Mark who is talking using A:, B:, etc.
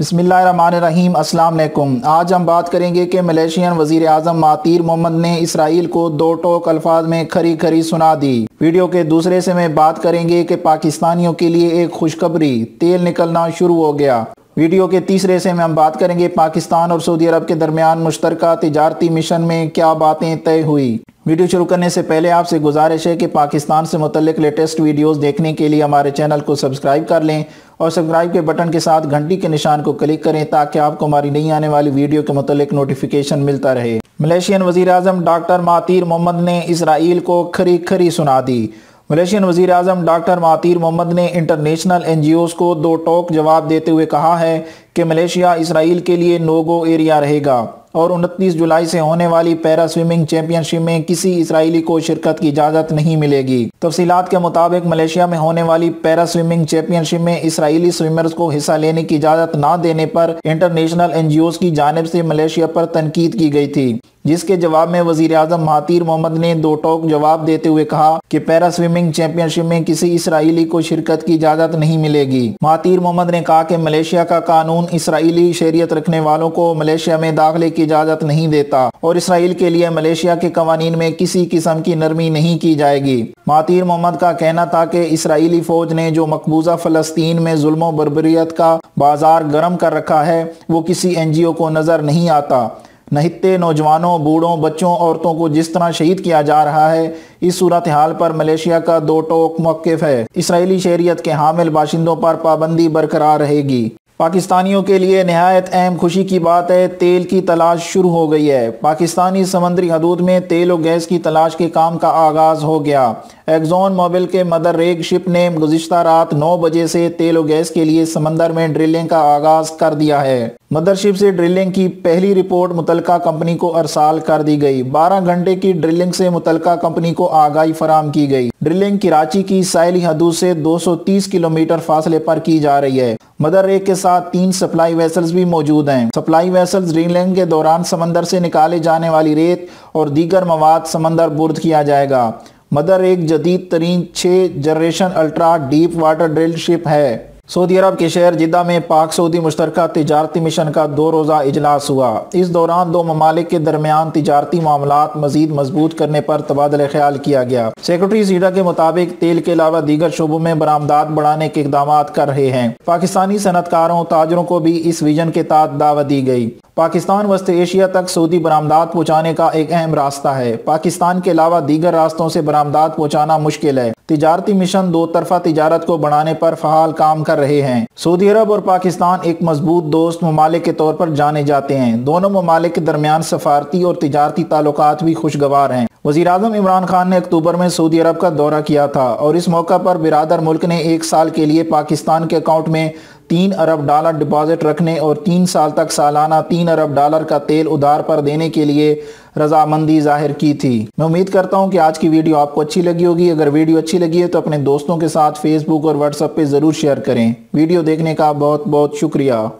A: बिस्मिल्लाहिर्रहमानिर्रहीम। अस्सलाम वालेकुम। आज हम बात करेंगे कि मलेशियन वज़ीर आज़म महातीर मोहम्मद ने इसराइल को दो टोक अल्फाज में खरी खरी सुना दी। वीडियो के दूसरे से में बात करेंगे कि पाकिस्तानियों के लिए एक खुशखबरी, तेल निकलना शुरू हो गया। वीडियो के तीसरे से में हम बात करेंगे पाकिस्तान और सऊदी अरब के दरमियान मुश्तरका तिजारती मिशन में क्या बातें तय हुई। वीडियो शुरू करने से पहले आपसे गुजारिश है कि पाकिस्तान से मुतल्लिक लेटेस्ट वीडियोस देखने के लिए हमारे चैनल को सब्सक्राइब कर लें और सब्सक्राइब के बटन के साथ घंटी के निशान को क्लिक करें ताकि आपको हमारी नई आने वाली वीडियो के मुतल्लिक नोटिफिकेशन मिलता रहे। मलेशियन वज़ीर आज़म डॉक्टर महातीर मोहम्मद ने इसराइल को खरी खरी सुना दी। मलेशियन वज़ीर आज़म डॉक्टर महातीर मोहम्मद ने इंटरनेशनल NGOs को दो टोक जवाब देते हुए कहा है कि मलेशिया इसराइल के लिए नो गो एरिया रहेगा और 29 जुलाई से होने वाली पैरा स्विमिंग चैंपियनशिप में किसी इसराइली को शिरकत की इजाज़त नहीं मिलेगी। तफसीलात के मुताबिक मलेशिया में होने वाली पैरा स्विमिंग चैंपियनशिप में इसराइली स्विमर्स को हिस्सा लेने की इजाज़त ना देने पर इंटरनेशनल NGOs की जानिब से मलेशिया पर तनकीद की गई थी, जिसके जवाब में वज़ीर आज़म महातीर मोहम्मद ने दो टोक जवाब देते हुए कहा कि पैरा स्विमिंग चैंपियनशिप में किसी इसराइली को शिरकत की इजाज़त नहीं मिलेगी। महातीर मोहम्मद ने कहा कि मलेशिया का कानून इसराइली शरीयत रखने वालों को मलेशिया में दाखिले की इजाज़त नहीं देता और इसराइल के लिए मलेशिया के कवानीन में किसी किस्म की नरमी नहीं की जाएगी। महातीर मोहम्मद का कहना था कि इसराइली फौज ने जो मकबूजा फ़लस्तीन में जुल्म और बर्बरियत का बाजार गर्म कर रखा है वो किसी NGO को नज़र नहीं आता। नहित्ते नौजवानों, बूढ़ों, बच्चों, औरतों को जिस तरह शहीद किया जा रहा है, इस सूरत हाल पर मलेशिया का दो टोक मौक़िफ़ है। इसराइली शरीयत के हामिल बाशिंदों पर पाबंदी बरकरार रहेगी। पाकिस्तानियों के लिए नहायत अहम खुशी की बात है, तेल की तलाश शुरू हो गई है। पाकिस्तानी समंदरी हदूद में तेल और गैस की तलाश के काम का आगाज़ हो गया। एक्सॉन मोबिल के मदर रेग शिप ने गुज़िश्ता रात 9 बजे से तेल और गैस के लिए समंदर में ड्रिलिंग का आगाज़ कर दिया है। मदरशिप से ड्रिलिंग की पहली रिपोर्ट मुतलका कंपनी को अरसाल कर दी गई। 12 घंटे की ड्रिलिंग से मुतलका कंपनी को आगाही फराम की गई। ड्रिलिंग कराची की साहिली हदूद से 230 किलोमीटर फासले पर की जा रही है। मदर रेग के साथ 3 सप्लाई वेसल्स भी मौजूद हैं। सप्लाई वेसल्स ड्रिलिंग के दौरान समंदर से निकाले जाने वाली रेत और दीगर मवाद समंदर बुर्द किया जाएगा। मदर एक जदीद तरीन 6 generation ultra deep water drill ship है। सऊदी अरब के शहर जिद्दा में पाक सऊदी मुश्तरका तिजारती मिशन का 2 रोज़ा इजलास हुआ। इस दौरान दो ममालिक के दरमियान तिजारती मामलात मजीद मजबूत करने पर तबादला ख्याल किया गया। सेक्रेटरी सीडा के मुताबिक तेल के अलावा दीगर शोबों में बरामदात बढ़ाने के इकदाम कर रहे हैं। पाकिस्तानी सनतकारों, ताजरों को भी इस विजन के तहत दावत दी गई। पाकिस्तान वस्त एशिया तक सऊदी बरामदात पहुँचाने का एक अहम रास्ता है। पाकिस्तान के अलावा दीगर रास्तों से बरामदात पहुँचाना मुश्किल है। तिजारती मिशन दो तरफा तिजारत को बढ़ाने पर फ़हाल काम कर रहे हैं। सऊदी अरब और पाकिस्तान एक मजबूत दोस्त ममालिक के तौर पर जाने जाते हैं। दोनों ममालिक के दरमियान सफारती और तिजारती ताल्लुकात भी खुशगवार हैं। वज़ीर आज़म इमरान खान ने अक्टूबर में सऊदी अरब का दौरा किया था और इस मौका पर बिरादर मुल्क ने 1 साल के लिए पाकिस्तान के अकाउंट में $3 अरब डिपॉजिट रखने और 3 साल तक सालाना $3 अरब का तेल उधार पर देने के लिए रजामंदी जाहिर की थी। मैं उम्मीद करता हूं कि आज की वीडियो आपको अच्छी लगी होगी। अगर वीडियो अच्छी लगी है तो अपने दोस्तों के साथ फेसबुक और व्हाट्सएप पे ज़रूर शेयर करें। वीडियो देखने का बहुत बहुत शुक्रिया।